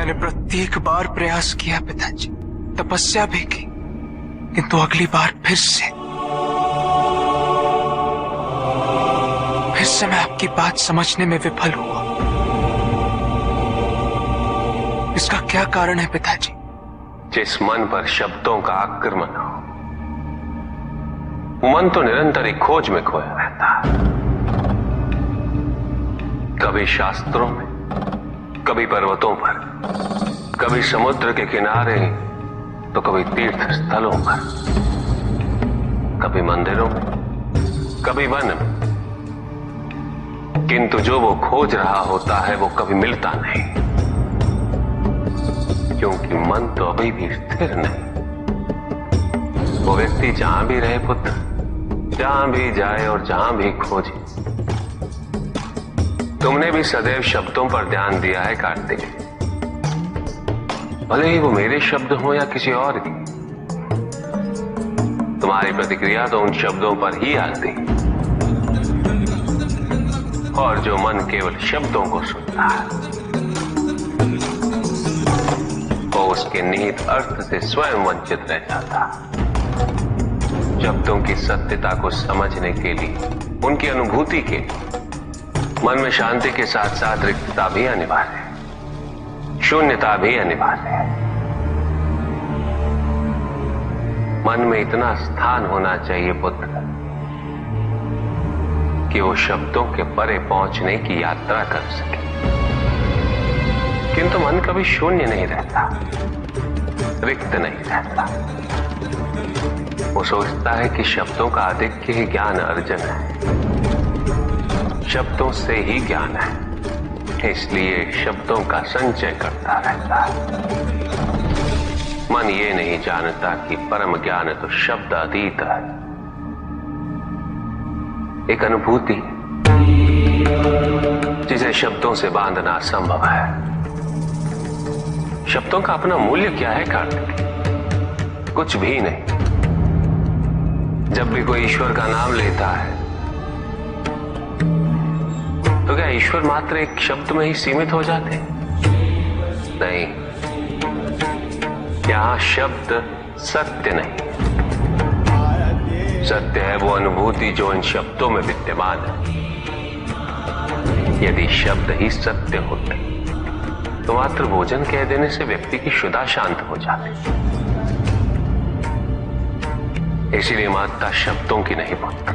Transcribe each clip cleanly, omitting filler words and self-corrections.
मैंने प्रत्येक बार प्रयास किया पिताजी, तपस्या भी की, किंतु अगली बार फिर से मैं आपकी बात समझने में विफल हुआ। इसका क्या कारण है पिताजी? जिस मन पर शब्दों का आक्रमण हो, वो मन तो निरंतर एक खोज में खोया रहता है। कभी शास्त्रों में, कभी पर्वतों पर, कभी समुद्र के किनारे, तो कभी तीर्थ स्थलों पर, कभी मंदिरों में, कभी वन में। किंतु जो वो खोज रहा होता है वो कभी मिलता नहीं, क्योंकि मन तो अभी भी स्थिर नहीं। वो व्यक्ति जहां भी रहे पुत्र, जहां भी जाए और जहां भी खोजे। तुमने भी सदैव शब्दों पर ध्यान दिया है कार्तिक, भले ही वो मेरे शब्द हो या किसी और की। तुम्हारी प्रतिक्रिया तो उन शब्दों पर ही आती, और जो मन केवल शब्दों को सुनता है, वो उसके निहित अर्थ से स्वयं वंचित रह जाता। शब्दों की सत्यता को समझने के लिए, उनकी अनुभूति के लिए मन में शांति के साथ साथ रिक्तता भी अनिवार्य है, शून्यता भी अनिवार्य है। मन में इतना स्थान होना चाहिए पुत्र कि वो शब्दों के परे पहुंचने की यात्रा कर सके। किंतु मन कभी शून्य नहीं रहता, रिक्त नहीं रहता। वो सोचता है कि शब्दों का आधिक्य ही ज्ञान अर्जन है, शब्दों से ही ज्ञान है, इसलिए शब्दों का संचय करता रहता है। मन ये नहीं जानता कि परम ज्ञान तो शब्द अतीत है, एक अनुभूति जिसे शब्दों से बांधना असंभव है। शब्दों का अपना मूल्य क्या है कार्तिक? कुछ भी नहीं। जब भी कोई ईश्वर का नाम लेता है तो क्या ईश्वर मात्र एक शब्द में ही सीमित हो जाते? नहीं, यहां शब्द सत्य नहीं, सत्य है वो अनुभूति जो इन शब्दों में विद्यमान है। यदि शब्द ही सत्य होते तो मात्र भोजन कह देने से व्यक्ति की क्षुधा शांत हो जाती। इसीलिए माता शब्दों की नहीं पुत्र,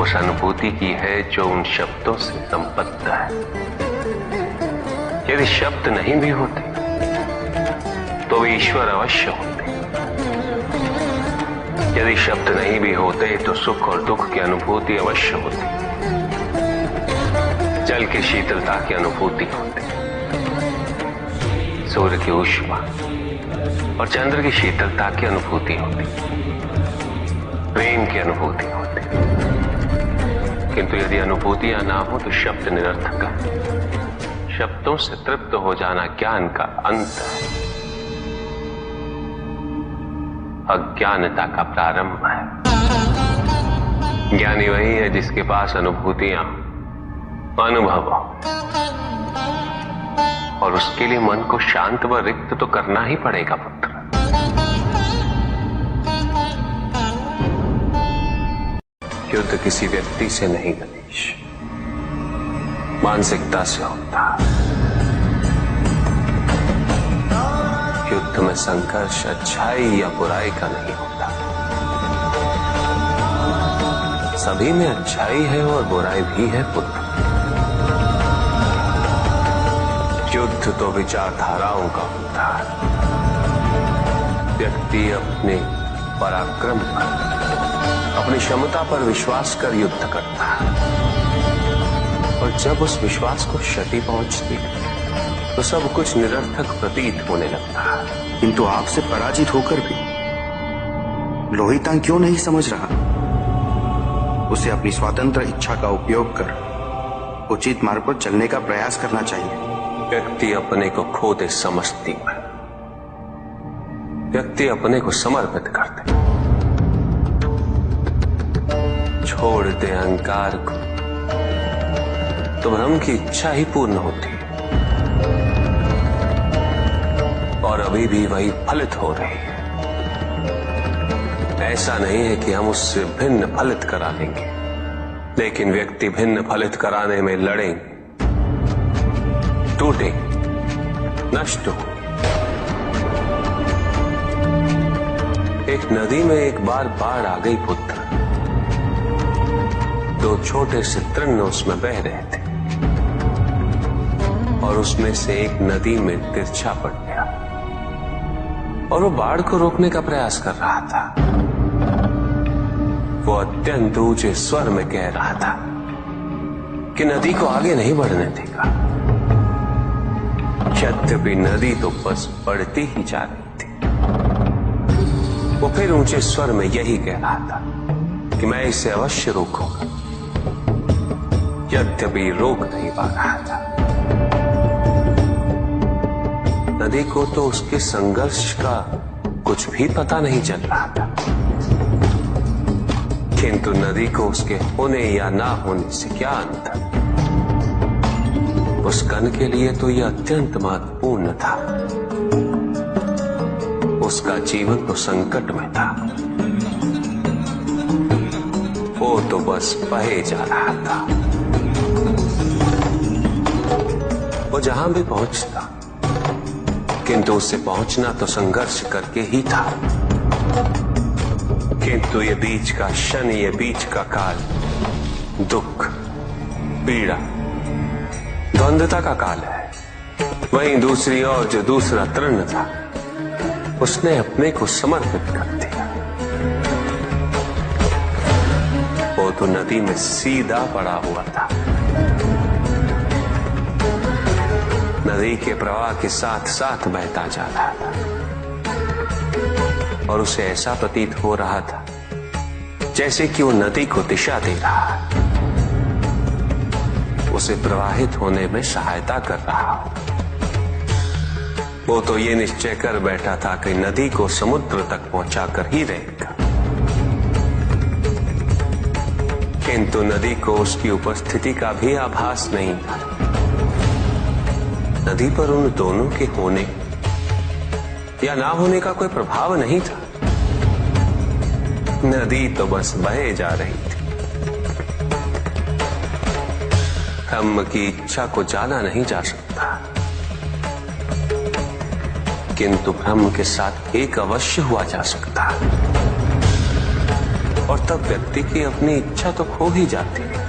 उस अनुभूति की है जो उन शब्दों से संबद्ध है। यदि शब्द नहीं भी होते तो वे ईश्वर अवश्य होते। यदि शब्द नहीं भी होते तो सुख और दुख की अनुभूति अवश्य होती, जल की शीतलता की अनुभूति होती, सूर्य की ऊष्मा और चंद्र की शीतलता की अनुभूति होती, प्रेम की अनुभूति होती। किंतु यदि अनुभूतियां ना हो तो शब्द निरर्थक है। शब्दों से तृप्त हो जाना ज्ञान का अंत है, अज्ञानता का प्रारंभ है। ज्ञानी वही है जिसके पास अनुभूतियां, अनुभव हो, और उसके लिए मन को शांत व रिक्त तो करना ही पड़ेगा पुत्र। युद्ध किसी व्यक्ति से नहीं गणेश, मानसिकता से होता है। युद्ध में संघर्ष अच्छाई या बुराई का नहीं होता, सभी में अच्छाई है और बुराई भी है पुत्र। युद्ध तो विचारधाराओं का होता है। व्यक्ति अपने पराक्रम पर, अपनी क्षमता पर विश्वास कर युद्ध करता है, और जब उस विश्वास को क्षति पहुंचती है तो सब कुछ निरर्थक प्रतीत होने लगता है। किंतु आपसे पराजित होकर भी लोहितांग क्यों नहीं समझ रहा? उसे अपनी स्वतंत्र इच्छा का उपयोग कर उचित मार्ग पर चलने का प्रयास करना चाहिए। व्यक्ति अपने को खो दे समझती है, व्यक्ति अपने को समर्पित कर दे, छोड़ दे अहंकार को, तो ब्रह्म की इच्छा ही पूर्ण होती है। और अभी भी वही फलित हो रही है। ऐसा नहीं है कि हम उससे भिन्न फलित करा लेंगे, लेकिन व्यक्ति भिन्न फलित कराने में लड़ेंगे, टूटेंगे, नष्ट हो। एक नदी में एक बार बाढ़ आ गई पुत्र। दो छोटे से तृण उसमें बह रहे थे और उसमें से एक नदी में तिरछा पड़ गया और वो बाढ़ को रोकने का प्रयास कर रहा था। वो अत्यंत ऊंचे स्वर में कह रहा था कि नदी को आगे नहीं बढ़ने देगा। यद्यपि नदी तो बस बढ़ती ही जा रही थी। वो फिर ऊंचे स्वर में यही कह रहा था कि मैं इसे अवश्य रोकूंगा, यद्यपि रोक नहीं पा रहा था। नदी को तो उसके संघर्ष का कुछ भी पता नहीं चल रहा था, किंतु नदी को उसके होने या ना होने से क्या अंतर। उस कण के लिए तो यह अत्यंत महत्वपूर्ण था। उसका जीवन तो संकट में था। वो तो बस बहे जा रहा था। वो जहां भी पहुंचता, किंतु उससे पहुंचना तो संघर्ष करके ही था। किंतु ये बीच का क्षण, ये बीच का काल दुख, पीड़ा, द्वंद्वता का काल है। वहीं दूसरी ओर जो दूसरा तृण था, उसने अपने को समर्पित कर दिया। वो तो नदी में सीधा पड़ा हुआ था। नदी के प्रवाह के साथ साथ बहता जा रहा था और उसे ऐसा प्रतीत हो रहा था जैसे कि वो नदी को दिशा दे रहा है, उसे प्रवाहित होने में सहायता कर रहा हो। वो तो ये निश्चय कर बैठा था कि नदी को समुद्र तक पहुंचाकर ही रहेगा, किंतु नदी को उसकी उपस्थिति का भी आभास नहीं था। नदी पर उन दोनों के होने या ना होने का कोई प्रभाव नहीं था। नदी तो बस बहे जा रही थी। ब्रह्म की इच्छा को जाना नहीं जा सकता, किंतु ब्रह्म के साथ एक अवश्य हुआ जा सकता, और तब व्यक्ति की अपनी इच्छा तो खो ही जाती है।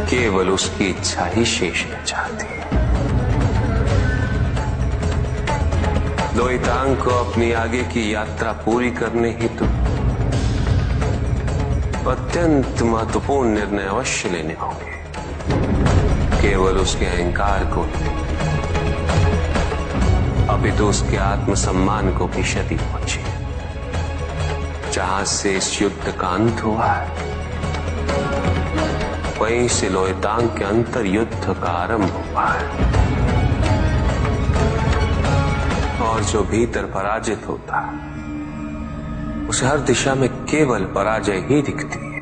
केवल उसकी इच्छा ही शेष रह जाती है। द्वैतांग को अपनी आगे की यात्रा पूरी करने हेतु अत्यंत महत्वपूर्ण निर्णय अवश्य लेने होंगे। केवल उसके अहंकार को अपितु उसके आत्मसम्मान को भी क्षति पहुंची। जहां से इस युद्ध का अंत हुआ है, वहीं से लोहितांग के अंतर युद्ध का आरंभ हुआ है। और जो भीतर पराजित होता है, उसे हर दिशा में केवल पराजय ही दिखती है।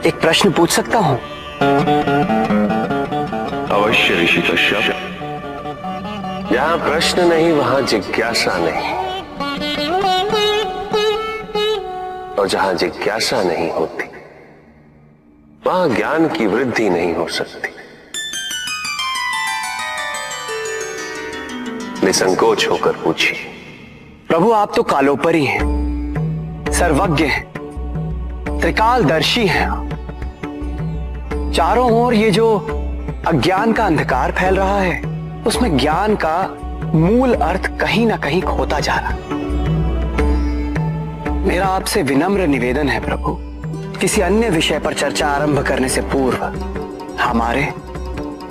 एक प्रश्न पूछ सकता हूं? अवश्य ऋषि कश्यप। जहां प्रश्न नहीं वहां जिज्ञासा नहीं, और जहां जिज्ञासा नहीं होती वहां ज्ञान की वृद्धि नहीं हो सकती। निसंकोच होकर पूछिए। प्रभु, आप तो कालोपरी हैं, सर्वज्ञ हैं, त्रिकालदर्शी हैं। चारों ओर ये जो अज्ञान का अंधकार फैल रहा है, उसमें ज्ञान का मूल अर्थ कहीं ना कहीं खोता जा रहा। मेरा आपसे विनम्र निवेदन है प्रभु, किसी अन्य विषय पर चर्चा आरंभ करने से पूर्व हमारे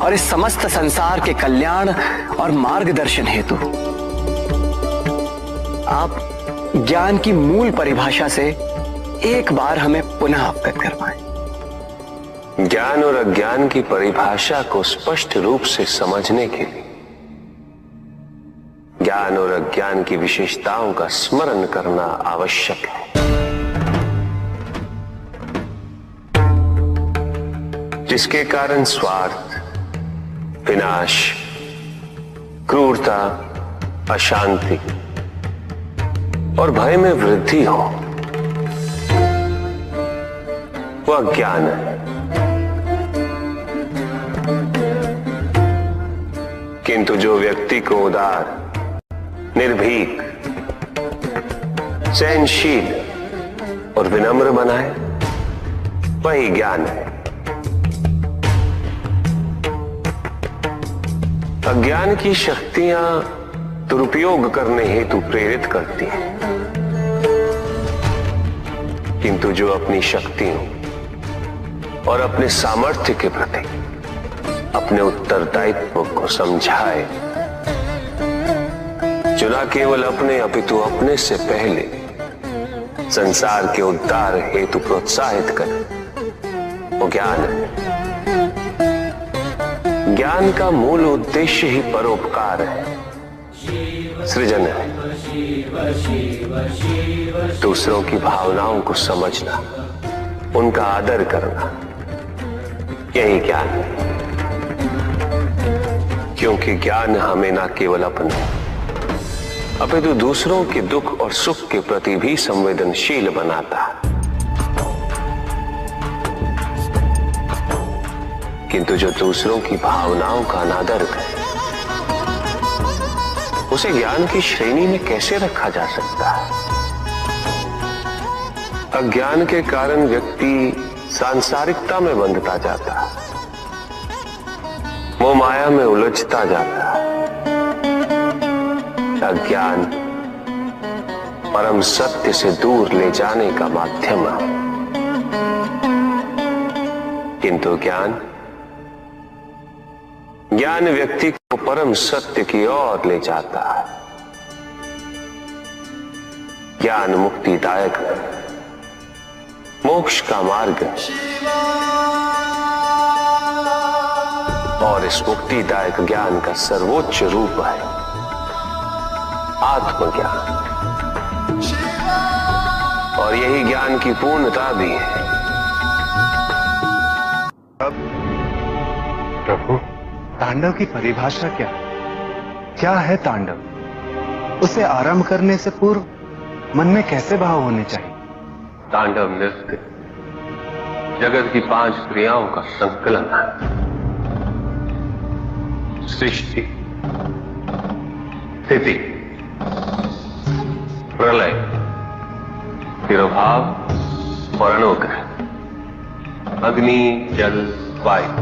और इस समस्त संसार के कल्याण और मार्गदर्शन हेतु आप ज्ञान की मूल परिभाषा से एक बार हमें पुनः अवगत करवाएं। ज्ञान और अज्ञान की परिभाषा को स्पष्ट रूप से समझने के लिए ज्ञान और अज्ञान की विशेषताओं का स्मरण करना आवश्यक है। जिसके कारण स्वार्थ, विनाश, क्रूरता, अशांति और भय में वृद्धि हो, वह अज्ञान है। किंतु जो व्यक्ति को उदार, निर्भीक, सहनशील और विनम्र बनाए, वही ज्ञान है। अज्ञान की शक्तियां दुरुपयोग करने हेतु प्रेरित करती हैं, किंतु जो अपनी शक्तियों और अपने सामर्थ्य के प्रति अपने उत्तरदायित्व को समझाए, जो न केवल अपने अपितु अपने से पहले संसार के उद्धार हेतु प्रोत्साहित करे, वो ज्ञान है। ज्ञान का मूल उद्देश्य ही परोपकार है, सृजन है। दूसरों की भावनाओं को समझना, उनका आदर करना, यही ज्ञान है। क्योंकि ज्ञान हमें न केवल अपने अपितु दूसरों के दुख और सुख के प्रति भी संवेदनशील बनाता है। किंतु जो दूसरों की भावनाओं का अनादर करे, उसे ज्ञान की श्रेणी में कैसे रखा जा सकता है? अज्ञान के कारण व्यक्ति सांसारिकता में बंधता जाता है, मोह माया में उलझता जाता है। अज्ञान परम सत्य से दूर ले जाने का माध्यम है, किंतु ज्ञान व्यक्ति को परम सत्य की ओर ले जाता है। ज्ञान मुक्तिदायक है, मोक्ष का मार्ग है, और इस मुक्तिदायक ज्ञान का सर्वोच्च रूप है आत्मज्ञान, और यही ज्ञान की पूर्णता भी है। अब प्रभु, तांडव की परिभाषा क्या है? क्या है तांडव? उसे आरंभ करने से पूर्व मन में कैसे भाव होने चाहिए? तांडव नृत्य जगत की 5 क्रियाओं का संकलन है। सृष्टि, स्थिति, प्रलय, तिरोभाव और अनुग्रह। अग्नि, जल, वायु,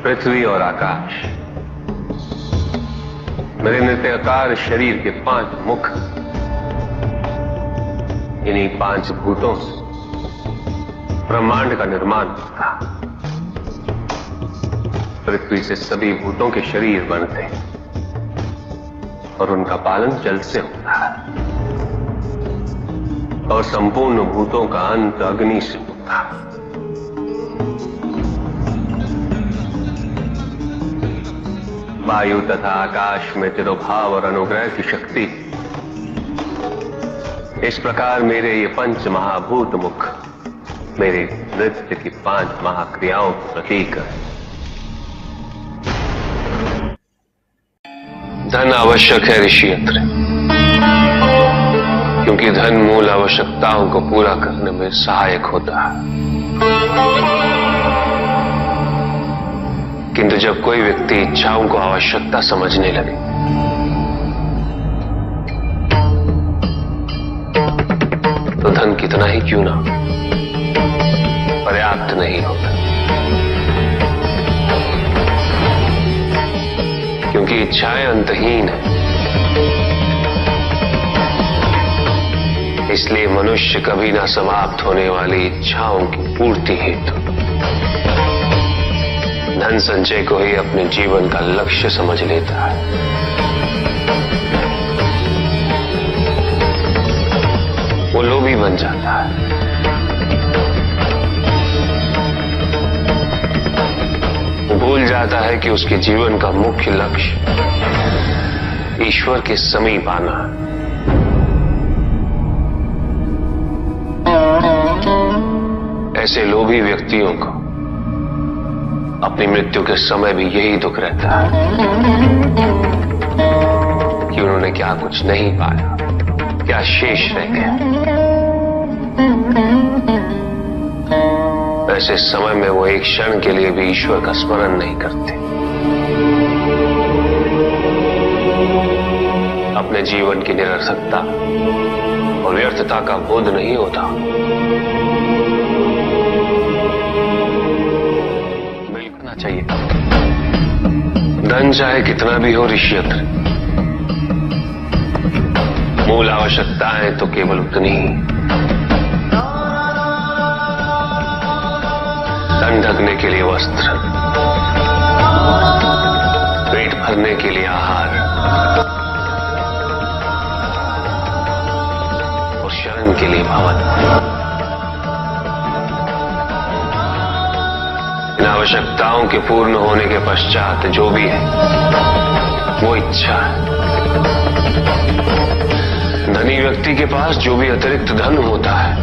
पृथ्वी और आकाश। मेरे नृत्याकार शरीर के 5 मुख, इन्हीं 5 भूतों से ब्रह्मांड का निर्माण होता। पृथ्वी से सभी भूतों के शरीर बनते हैं और उनका पालन जल से होता है, और संपूर्ण भूतों का अंत अग्नि से होता है। वायु तथा आकाश में तिरोभाव और अनुग्रह की शक्ति। इस प्रकार मेरे ये 5 महाभूत मुख मेरे नृत्य की 5 महाक्रियाओं का प्रतीक है। धन आवश्यक है ऋषियत्र, क्योंकि धन मूल आवश्यकताओं को पूरा करने में सहायक होता है। किंतु जब कोई व्यक्ति इच्छाओं को आवश्यकता समझने लगे, तो धन कितना ही क्यों ना पर्याप्त नहीं होता, क्योंकि इच्छाएं अंतहीन है। इसलिए मनुष्य कभी ना समाप्त होने वाली इच्छाओं की पूर्ति हेतु धन संचय को ही अपने जीवन का लक्ष्य समझ लेता है। वो लोभी बन जाता है। वो भूल जाता है कि उसके जीवन का मुख्य लक्ष्य ईश्वर के समीप आना है। ऐसे लोभी व्यक्तियों को अपनी मृत्यु के समय भी यही दुख रहता है कि उन्होंने क्या कुछ नहीं पाया, क्या शेष रह गया। ऐसे समय में वो एक क्षण के लिए भी ईश्वर का स्मरण नहीं करते, अपने जीवन की निरर्थकता और व्यर्थता का बोध नहीं होता। मिलना चाहिए। धन चाहे कितना भी हो ऋषियत्र, मूल आवश्यकताएं तो केवल उतनी ही। तन ढकने के लिए वस्त्र, पेट भरने के लिए आहार और शरण के लिए भवन। इन आवश्यकताओं के पूर्ण होने के पश्चात जो भी है वो इच्छा है। धनी व्यक्ति के पास जो भी अतिरिक्त धन होता है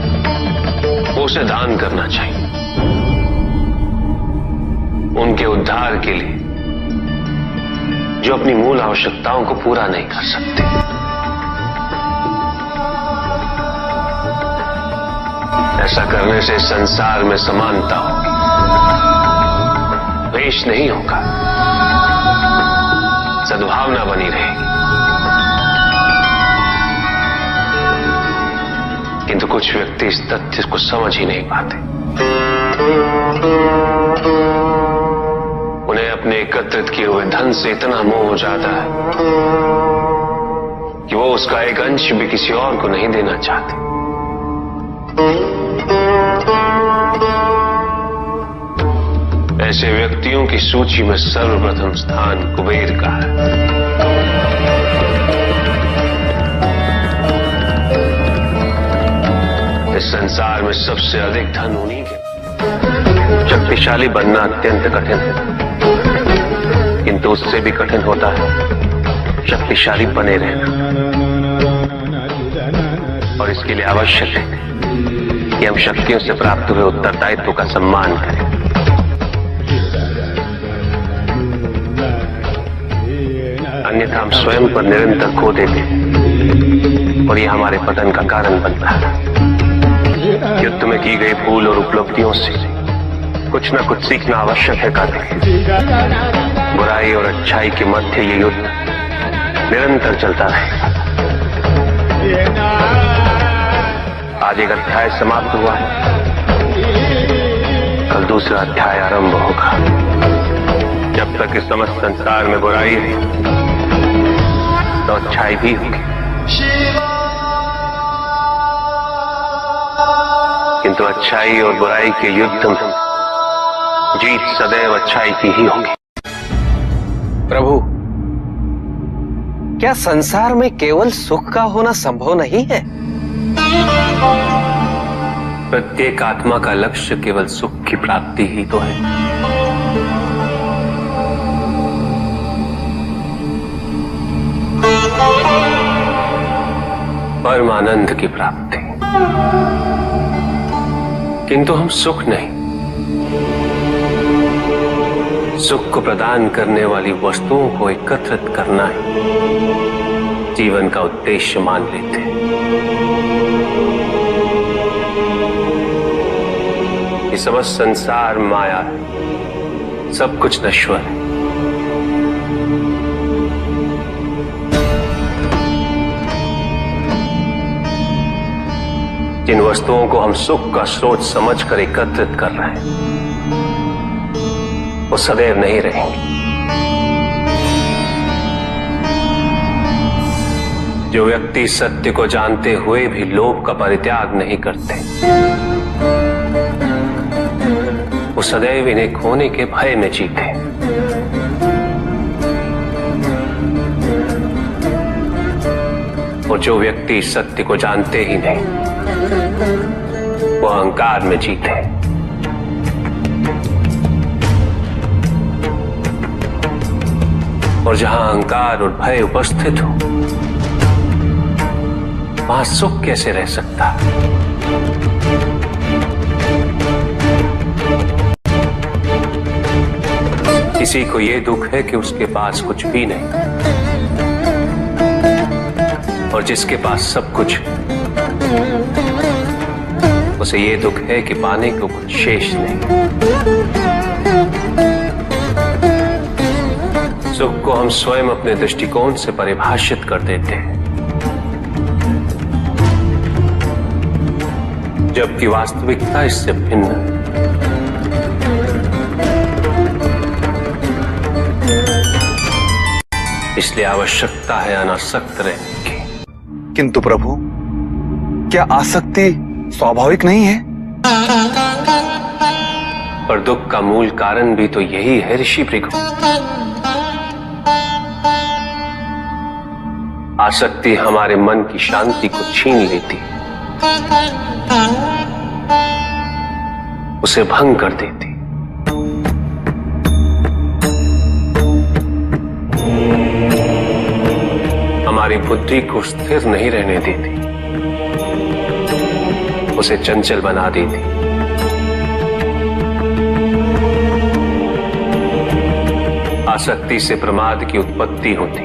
वो उसे दान करना चाहिए, उनके उद्धार के लिए जो अपनी मूल आवश्यकताओं को पूरा नहीं कर सकते। ऐसा करने से संसार में समानता होगी, द्वेष नहीं होगा, सद्भावना बनी रहेगी। किंतु कुछ व्यक्ति इस तथ्य को समझ ही नहीं पाते। उन्हें अपने एकत्रित किए हुए धन से इतना मोह हो जाता है कि वो उसका एक अंश भी किसी और को नहीं देना चाहते। ऐसे व्यक्तियों की सूची में सर्वप्रथम स्थान कुबेर का है। इस संसार में सबसे अधिक धन उन्हीं के। शक्तिशाली बनना अत्यंत कठिन है, किंतु उससे भी कठिन होता है शक्तिशाली बने रहना। और इसके लिए आवश्यक है कि हम शक्तियों से प्राप्त हुए उत्तरदायित्व का सम्मान करें। अन्यथा हम स्वयं पर निरंतर खो देते हैं और यह हमारे पतन का कारण बनता है। युद्ध में की गई भूल और उपलब्धियों से कुछ न कुछ सीखना आवश्यक है कार्तिक। बुराई और अच्छाई के मध्य ये युद्ध निरंतर चलता रहेगा। आज एक अध्याय समाप्त हुआ है, कल दूसरा अध्याय आरंभ होगा। जब तक इस समस्त संसार में बुराई है तो अच्छाई भी होगी, किंतु अच्छाई और बुराई के युद्ध में जीत सदैव अच्छाई की ही होगी। प्रभु, क्या संसार में केवल सुख का होना संभव नहीं है? प्रत्येक आत्मा का लक्ष्य केवल सुख की प्राप्ति ही तो है। परमानंद की प्राप्ति। किंतु हम सुख नहीं, सुख को प्रदान करने वाली वस्तुओं को एकत्रित करना ही जीवन का उद्देश्य मान लेते हैं। ये समस्त संसार माया है, सब कुछ नश्वर है। जिन वस्तुओं को हम सुख का स्रोत समझकर एकत्रित कर रहे हैं वो सदैव नहीं रहेंगे। जो व्यक्ति सत्य को जानते हुए भी लोभ का परित्याग नहीं करते वो सदैव इन्हें खोने के भय में जीते। और जो व्यक्ति सत्य को जानते ही नहीं वो अहंकार में जीते। और जहां अहंकार और भय उपस्थित हो वहां सुख कैसे रह सकता है? किसी को यह दुख है कि उसके पास कुछ भी नहीं, और जिसके पास सब कुछ, उसे यह दुख है कि पाने को कुछ शेष नहीं। सुख को हम स्वयं अपने दृष्टिकोण से परिभाषित कर देते हैं, जबकि वास्तविकता इससे भिन्न है। इसलिए आवश्यकता है अनासक्त रहने की। किंतु प्रभु, क्या आसक्ति स्वाभाविक नहीं है? पर दुख का मूल कारण भी तो यही है ऋषि भृगु। आसक्ति हमारे मन की शांति को छीन लेती, उसे भंग कर देती। हमारी बुद्धि को स्थिर नहीं रहने देती, उसे चंचल बना देती। आसक्ति से प्रमाद की उत्पत्ति होती,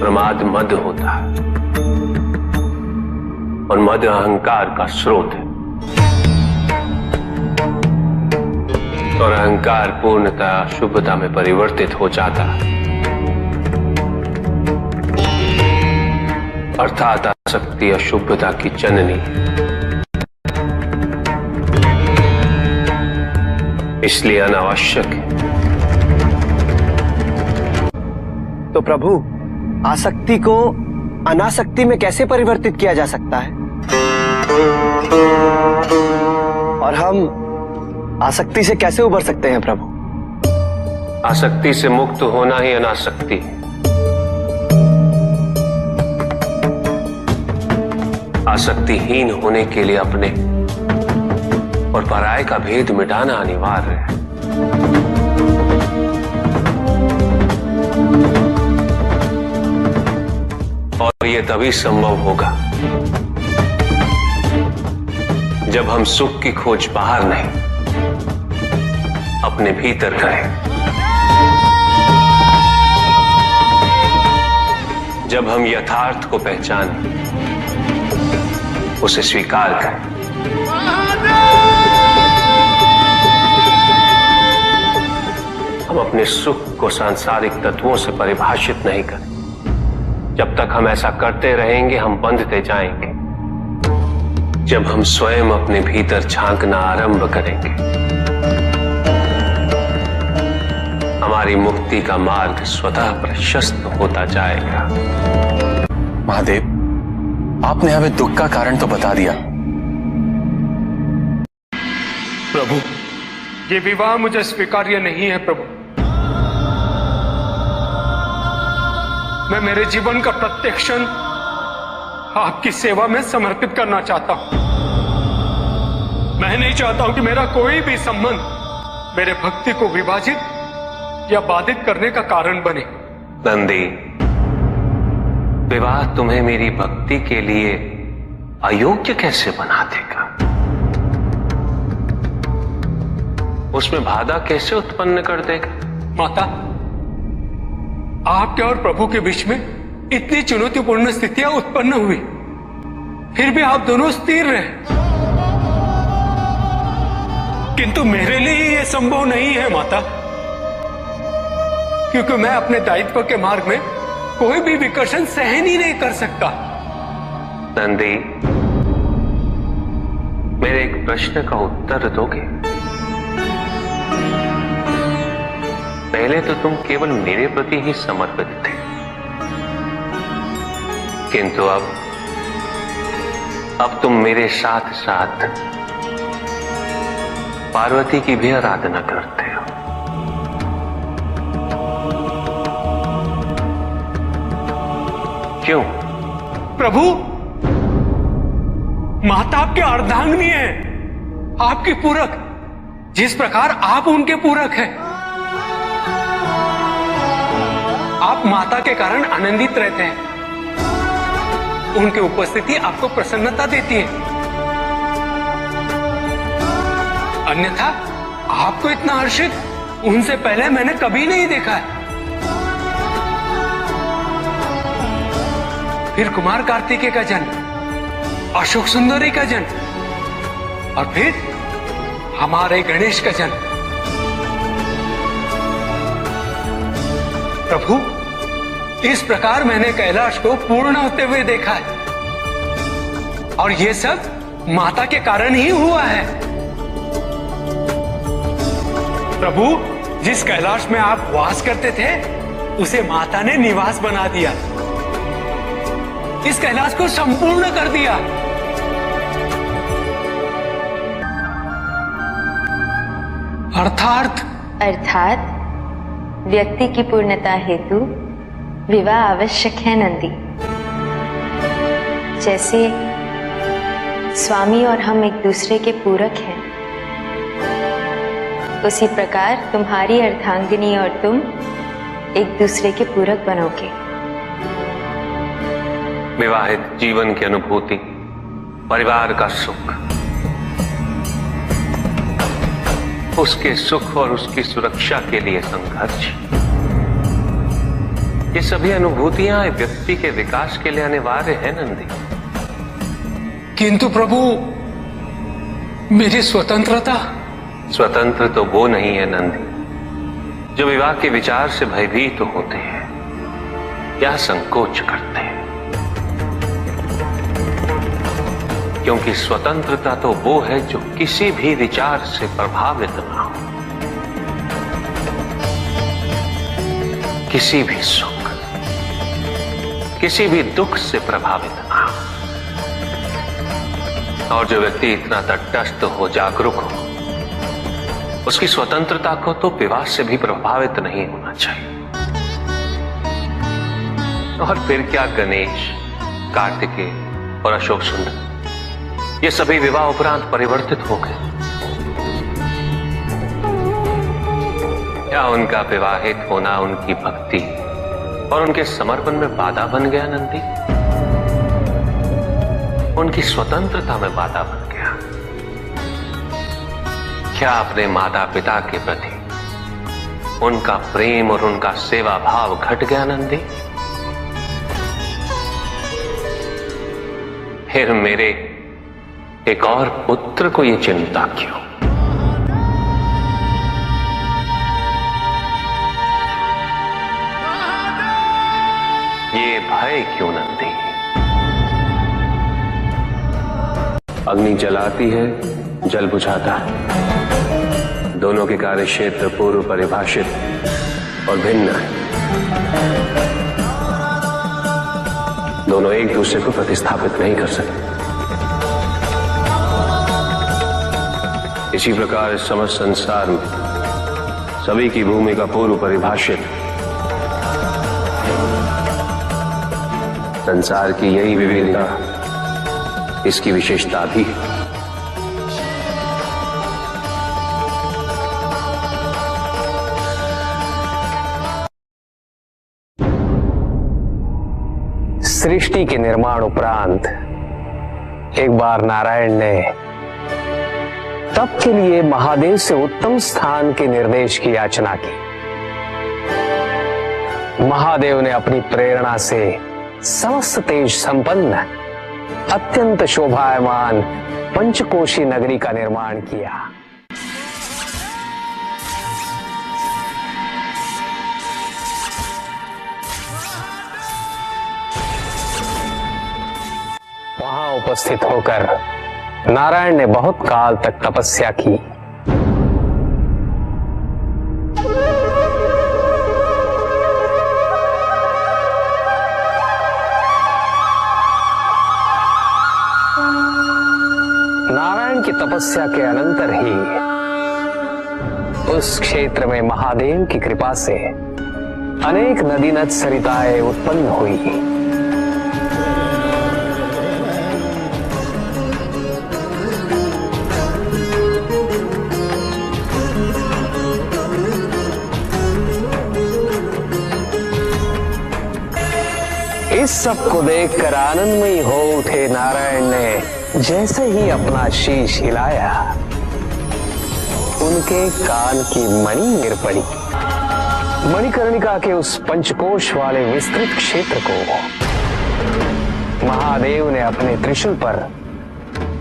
प्रमाद मद होता है, और मद अहंकार का स्रोत है, और अहंकार पूर्णतः शुभता में परिवर्तित हो जाता है। अर्थात आसक्ति अशुभता की जननी, इसलिए अनावश्यक है। तो प्रभु, आसक्ति को अनासक्ति में कैसे परिवर्तित किया जा सकता है? और हम आसक्ति से कैसे उबर सकते हैं प्रभु? आसक्ति से मुक्त होना ही अनासक्ति है। आसक्तिहीन होने के लिए अपने और पराये का भेद मिटाना अनिवार्य है। और यह तभी संभव होगा जब हम सुख की खोज बाहर नहीं, अपने भीतर करें। जब हम यथार्थ को पहचानें, उसे स्वीकार करें। हम अपने सुख को सांसारिक तत्वों से परिभाषित नहीं करें। जब तक हम ऐसा करते रहेंगे, हम बंधते जाएंगे। जब हम स्वयं अपने भीतर झांकना आरंभ करेंगे, हमारी मुक्ति का मार्ग स्वतः प्रशस्त होता जाएगा। महादेव, आपने हमें दुख का कारण तो बता दिया। प्रभु, ये विवाह मुझे स्वीकार्य नहीं है प्रभु। मैं मेरे जीवन का प्रत्येक क्षण आपकी सेवा में समर्पित करना चाहता हूं। मैं नहीं चाहता हूं कि मेरा कोई भी संबंध मेरे भक्ति को विभाजित या बाधित करने का कारण बने। नंदी, विवाह तुम्हें मेरी भक्ति के लिए अयोग्य कैसे बना देगा? उसमें बाधा कैसे उत्पन्न कर देगा? माता, आपके और प्रभु के बीच में इतनी चुनौतीपूर्ण स्थितियां उत्पन्न हुई, फिर भी आप दोनों स्थिर रहे। किंतु मेरे लिए यह संभव नहीं है माता, क्योंकि मैं अपने दायित्व के मार्ग में कोई भी विकर्षण सहन ही नहीं कर सकता। नंदी, मेरे एक प्रश्न का उत्तर दोगे? पहले तो तुम केवल मेरे प्रति ही समर्पित थे, किंतु अब तुम मेरे साथ साथ पार्वती की भी आराधना करते हो। क्यों? प्रभु, माता आपके अर्धांगिनी है, आपकी पूरक, जिस प्रकार आप उनके पूरक हैं। आप माता के कारण आनंदित रहते हैं, उनकी उपस्थिति आपको प्रसन्नता देती है। अन्यथा आपको इतना हर्षित उनसे पहले मैंने कभी नहीं देखा है। फिर कुमार कार्तिकेय का जन्म, अशोक सुंदरी का जन्म और फिर हमारे गणेश का जन्म। प्रभु, इस प्रकार मैंने कैलाश को पूर्ण होते हुए देखा है और ये सब माता के कारण ही हुआ है। प्रभु, जिस कैलाश में आप वास करते थे उसे माता ने निवास बना दिया, इस कैलाश को संपूर्ण कर दिया। अर्थात व्यक्ति की पूर्णता हेतु विवाह आवश्यक है नंदी। जैसे स्वामी और हम एक दूसरे के पूरक हैं, उसी प्रकार तुम्हारी अर्धांगिनी और तुम एक दूसरे के पूरक बनोगे। विवाहित जीवन की अनुभूति, परिवार का सुख, उसके सुख और उसकी सुरक्षा के लिए संघर्ष, ये सभी अनुभूतियां व्यक्ति के विकास के लिए अनिवार्य है नंदी। किंतु प्रभु, मेरी स्वतंत्रता। स्वतंत्र तो वो नहीं है नंदी जो विवाह के विचार से भयभीत तो होते हैं या संकोच करते हैं, क्योंकि स्वतंत्रता तो वो है जो किसी भी विचार से प्रभावित ना हो, किसी भी सुख, किसी भी दुख से प्रभावित ना हो। और जो व्यक्ति इतना तटस्थ हो, जागरूक हो, उसकी स्वतंत्रता को तो विवाह से भी प्रभावित नहीं होना चाहिए। और फिर क्या गणेश, कार्तिकेय और अशोक सुंदर, ये सभी विवाह उपरांत परिवर्तित हो गए। क्या उनका विवाहित होना उनकी भक्ति और उनके समर्पण में बाधा बन गया नंदी? उनकी स्वतंत्रता में बाधा बन गया? क्या अपने माता पिता के प्रति उनका प्रेम और उनका सेवा भाव घट गया नंदी? फिर मेरे एक और पुत्र को ये चिंता क्यों? ये भय क्यों नंदी? अग्नि जलाती है, जल बुझाता है। दोनों के कार्य क्षेत्र पूर्व परिभाषित और भिन्न है। दोनों एक दूसरे को प्रतिस्थापित नहीं कर सकते। इसी प्रकार इस समस्त संसार में सभी की भूमिका पूर्व परिभाषित। संसार की यही विविधता इसकी विशेषता भी है। सृष्टि के निर्माण उपरांत एक बार नारायण ने तप के लिए महादेव से उत्तम स्थान के निर्देश की याचना की। महादेव ने अपनी प्रेरणा से समस्त तेज संपन्न अत्यंत शोभायमान पंचकोशी नगरी का निर्माण किया। वहां उपस्थित होकर नारायण ने बहुत काल तक तपस्या की। नारायण की तपस्या के अनंतर ही उस क्षेत्र में महादेव की कृपा से अनेक नदी नद सरिताएं उत्पन्न हुई। इस सब को देखकर आनंदमयी हो उठे नारायण ने जैसे ही अपना शीश हिलाया, उनके कान की मणि गिर पड़ी। मणिकर्णिका के उस पंचकोश वाले विस्तृत क्षेत्र को महादेव ने अपने त्रिशूल पर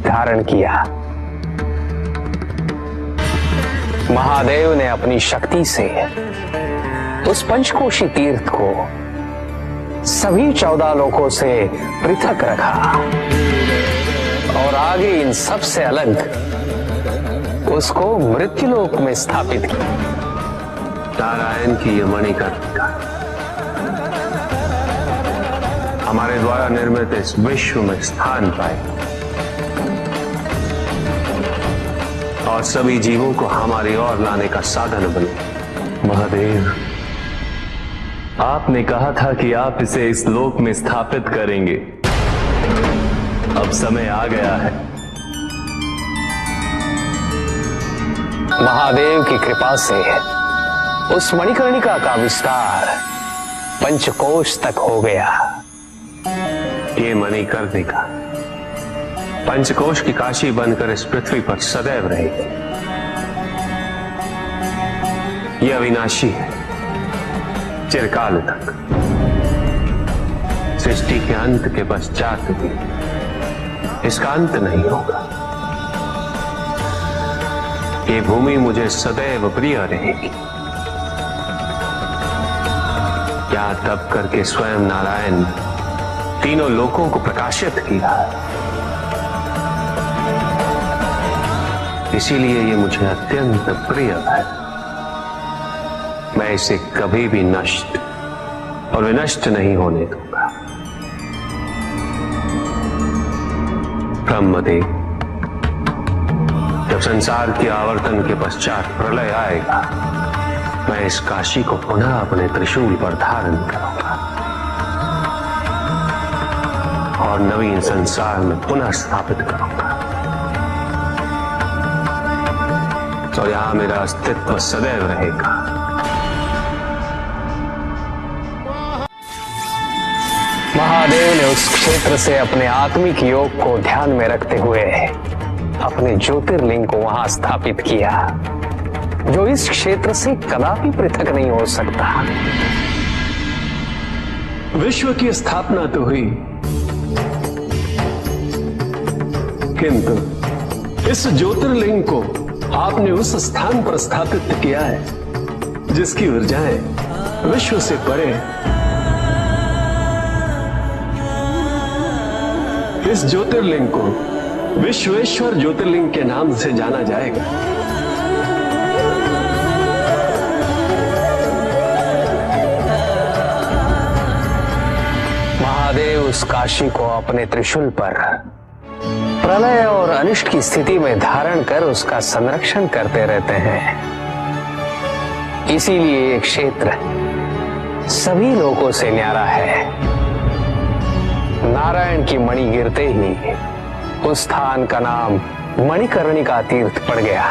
धारण किया। महादेव ने अपनी शक्ति से उस पंचकोशी तीर्थ को सभी 14 लोकों से पृथक रखा और आगे इन सब से अलग उसको मृत्युलोक में स्थापित किया। नारायण की ये मणिकर्णिका हमारे द्वारा निर्मित इस विश्व में स्थान पाए और सभी जीवों को हमारी ओर लाने का साधन बने। महादेव, आपने कहा था कि आप इसे इस लोक में स्थापित करेंगे। अब समय आ गया है। महादेव की कृपा से उस मणिकर्णिका का विस्तार पंचकोश तक हो गया। ये मणिकर्णिका पंचकोश की काशी बनकर इस पृथ्वी पर सदैव रहेगी। यह अविनाशी है, चिरकाल तक। सृष्टि के अंत के पश्चात भी इसका अंत नहीं होगा। ये भूमि मुझे सदैव प्रिय रहेगी। यहां तप करके स्वयं नारायण तीनों लोकों को प्रकाशित किया, इसीलिए ये मुझे अत्यंत प्रिय है। मैं इसे कभी भी नष्ट और विनष्ट नहीं होने दूंगा। ब्रह्मदेव, जब संसार के आवर्तन के पश्चात प्रलय आएगा, मैं इस काशी को पुनः अपने त्रिशूल पर धारण करूंगा और नवीन संसार में पुनः स्थापित करूंगा और यहां मेरा अस्तित्व सदैव रहेगा। महादेव ने उस क्षेत्र से अपने आत्मिक योग को ध्यान में रखते हुए अपने ज्योतिर्लिंग को वहां स्थापित किया, जो इस क्षेत्र से कदापि पृथक नहीं हो सकता। विश्व की स्थापना तो हुई, किंतु इस ज्योतिर्लिंग को आपने उस स्थान पर स्थापित किया है जिसकी ऊर्जाएं विश्व से परे। इस ज्योतिर्लिंग को विश्वेश्वर ज्योतिर्लिंग के नाम से जाना जाएगा। महादेव उस काशी को अपने त्रिशूल पर प्रलय और अनिष्ट की स्थिति में धारण कर उसका संरक्षण करते रहते हैं। इसीलिए ये क्षेत्र सभी लोगों से न्यारा है। नारायण की मणि गिरते ही उस स्थान का नाम मणिकर्णिका तीर्थ पड़ गया।